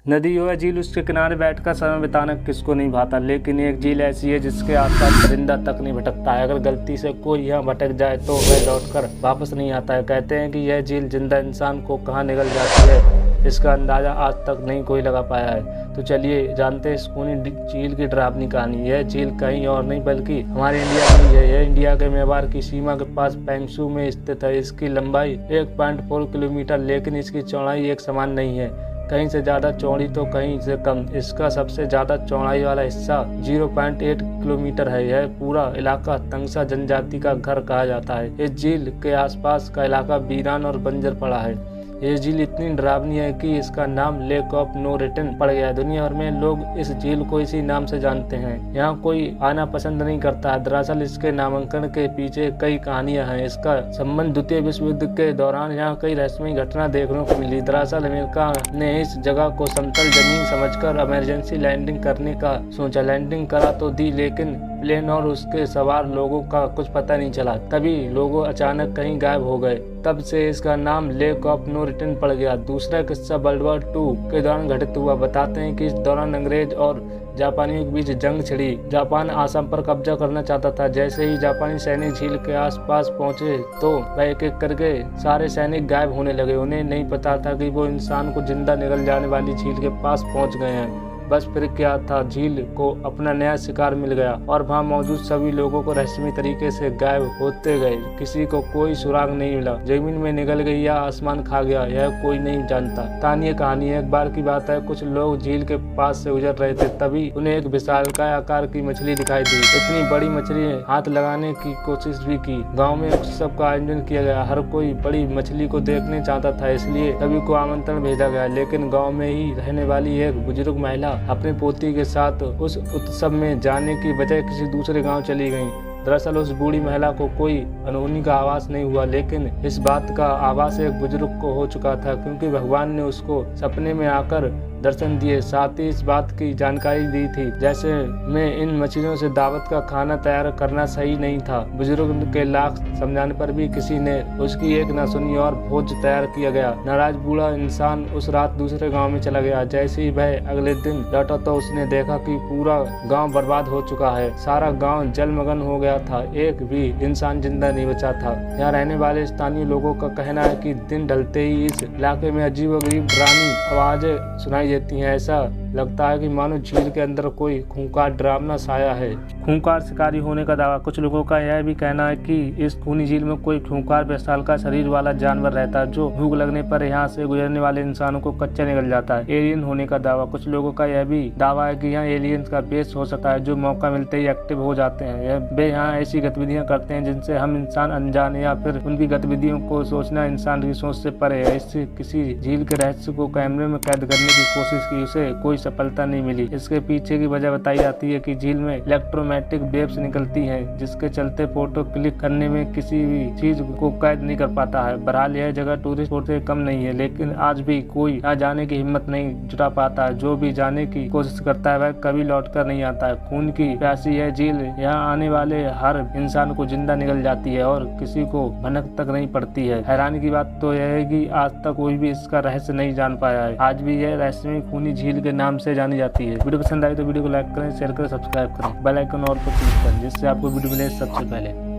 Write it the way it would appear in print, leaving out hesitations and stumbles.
नदी हो या झील, उसके किनारे बैठकर समय बिताना किसको नहीं भाता, लेकिन एक झील ऐसी है जिसके आसपास परिंदा तक नहीं भटकता है। अगर गलती से कोई यहाँ भटक जाए तो वह लौटकर वापस नहीं आता है। कहते हैं कि यह झील जिंदा इंसान को कहाँ निगल जाती है, इसका अंदाजा आज तक नहीं कोई लगा पाया है। तो चलिए जानते हैं इस खूनी झील की डरावनी कहानी। यह झील कहीं और नहीं बल्कि हमारे इंडिया में ही है। यह इंडिया के म्यांमार की सीमा के पास पेंगशू में स्थित है। इसकी लंबाई 1.4 किलोमीटर, लेकिन इसकी चौड़ाई एक समान नहीं है, कहीं से ज्यादा चौड़ी तो कहीं से कम। इसका सबसे ज्यादा चौड़ाई वाला हिस्सा 0.8 किलोमीटर है। यह पूरा इलाका तंगसा जनजाति का घर कहा जाता है। इस झील के आसपास का इलाका वीरान और बंजर पड़ा है। ये झील इतनी डरावनी है कि इसका नाम लेक ऑफ नो रिटर्न पड़ गया है। दुनिया भर में लोग इस झील को इसी नाम से जानते हैं। यहाँ कोई आना पसंद नहीं करता है। दरअसल इसके नामांकन के पीछे कई कहानियां हैं। इसका संबंध द्वितीय विश्व युद्ध के दौरान यहाँ कई रहस्यमयी घटना देखने को मिली। दरअसल अमेरिका ने इस जगह को समतल जमीन समझकर इमरजेंसी लैंडिंग करने का सोचा। लैंडिंग करा तो दी, लेकिन प्लेन और उसके सवार लोगों का कुछ पता नहीं चला। तभी लोग अचानक कहीं गायब हो गए। तब से इसका नाम लेक ऑफ नो रिटर्न पड़ गया। दूसरा किस्सा वर्ल्ड वॉर 2 के दौरान घटित हुआ। बताते हैं कि इस दौरान अंग्रेज और जापानियों के बीच जंग छिड़ी। जापान आसाम पर कब्जा करना चाहता था। जैसे ही जापानी सैनिक झील के आसपास पहुंचे तो वह एक एक करके सारे सैनिक गायब होने लगे। उन्हें नहीं पता था कि वो इंसान को जिंदा निकल जाने वाली झील के पास पहुंच गए हैं। बस फिर क्या था, झील को अपना नया शिकार मिल गया और वहाँ मौजूद सभी लोगों को रहस्यमयी तरीके से गायब होते गए। किसी को कोई सुराग नहीं मिला। जमीन में निकल गई या आसमान खा गया, यह कोई नहीं जानता। स्थानीय कहानी है, एक बार की बात है, कुछ लोग झील के पास से गुजर रहे थे। तभी उन्हें एक विशालकाय आकार की मछली दिखाई दी। इतनी बड़ी मछली ने हाथ लगाने की कोशिश भी की। गाँव में उत्सव का आयोजन किया गया। हर कोई बड़ी मछली को देखने चाहता था, इसलिए सभी को आमंत्रण भेजा गया। लेकिन गाँव में ही रहने वाली एक बुजुर्ग महिला अपने पोती के साथ उस उत्सव में जाने की बजाय किसी दूसरे गांव चली गईं। दरअसल उस बूढ़ी महिला को कोई अनहोनी का आभास नहीं हुआ, लेकिन इस बात का आभास एक बुजुर्ग को हो चुका था, क्योंकि भगवान ने उसको सपने में आकर दर्शन दिए। साथ ही इस बात की जानकारी दी थी जैसे में इन मछलियों से दावत का खाना तैयार करना सही नहीं था। बुजुर्ग के लाख समझाने पर भी किसी ने उसकी एक न सुनी और भोज तैयार किया गया। नाराज बूढ़ा इंसान उस रात दूसरे गांव में चला गया। जैसे ही वह अगले दिन लौटा तो उसने देखा कि पूरा गांव बर्बाद हो चुका है। सारा गांव जलमग्न हो गया था। एक भी इंसान जिंदा नहीं बचा था। यहाँ रहने वाले स्थानीय लोगों का कहना है कि दिन ढलते ही इस इलाके में अजीबोगरीब डरावनी आवाजें सुनाई देती हैं। ऐसा लगता है कि मानो झील के अंदर कोई खूंखार डरावना साया है। खूंखार शिकारी होने का दावा। कुछ लोगों का यह भी कहना है कि इस खूनी झील में कोई खूंखार विशालकाय शरीर वाला जानवर रहता है, जो भूख लगने पर यहाँ से गुजरने वाले इंसानों को कच्चा निकल जाता है। एलियन होने का दावा। कुछ लोगों का यह भी दावा है कि यहाँ एलियंस का बेस हो सकता है, जो मौका मिलते ही एक्टिव हो जाते हैं। वे यहाँ ऐसी गतिविधियां करते हैं जिनसे हम इंसान अनजान, या फिर उनकी गतिविधियों को सोचना इंसान की सोच से परे है। इससे किसी झील के रहस्य को कैमरे में कैद करने की कोशिश की, उसे कोई सफलता नहीं मिली। इसके पीछे की वजह बताई जाती है कि झील में इलेक्ट्रोमैग्नेटिक वेव्स निकलती हैं, जिसके चलते फोटो क्लिक करने में किसी भी चीज को कैद नहीं कर पाता है। बहरहाल यह जगह टूरिस्ट स्पॉट से कम नहीं है, लेकिन आज भी कोई यहाँ जाने की हिम्मत नहीं जुटा पाता है। जो भी जाने की कोशिश करता है वह कभी लौट कर नहीं आता है। खून की प्यासी यह झील यहाँ आने वाले हर इंसान को जिंदा निकल जाती है और किसी को भनक तक नहीं पड़ती है। हैरानी की बात तो यह है कि आज तक कोई भी इसका रहस्य नहीं जान पाया है। आज भी यह रहस्यमयी खूनी झील के नाम से जानी जाती है। वीडियो पसंद आई तो वीडियो को लाइक करें, शेयर करें, सब्सक्राइब करें, बेल आइकन और पर क्लिक करें, जिससे आपको वीडियो मिले सबसे पहले।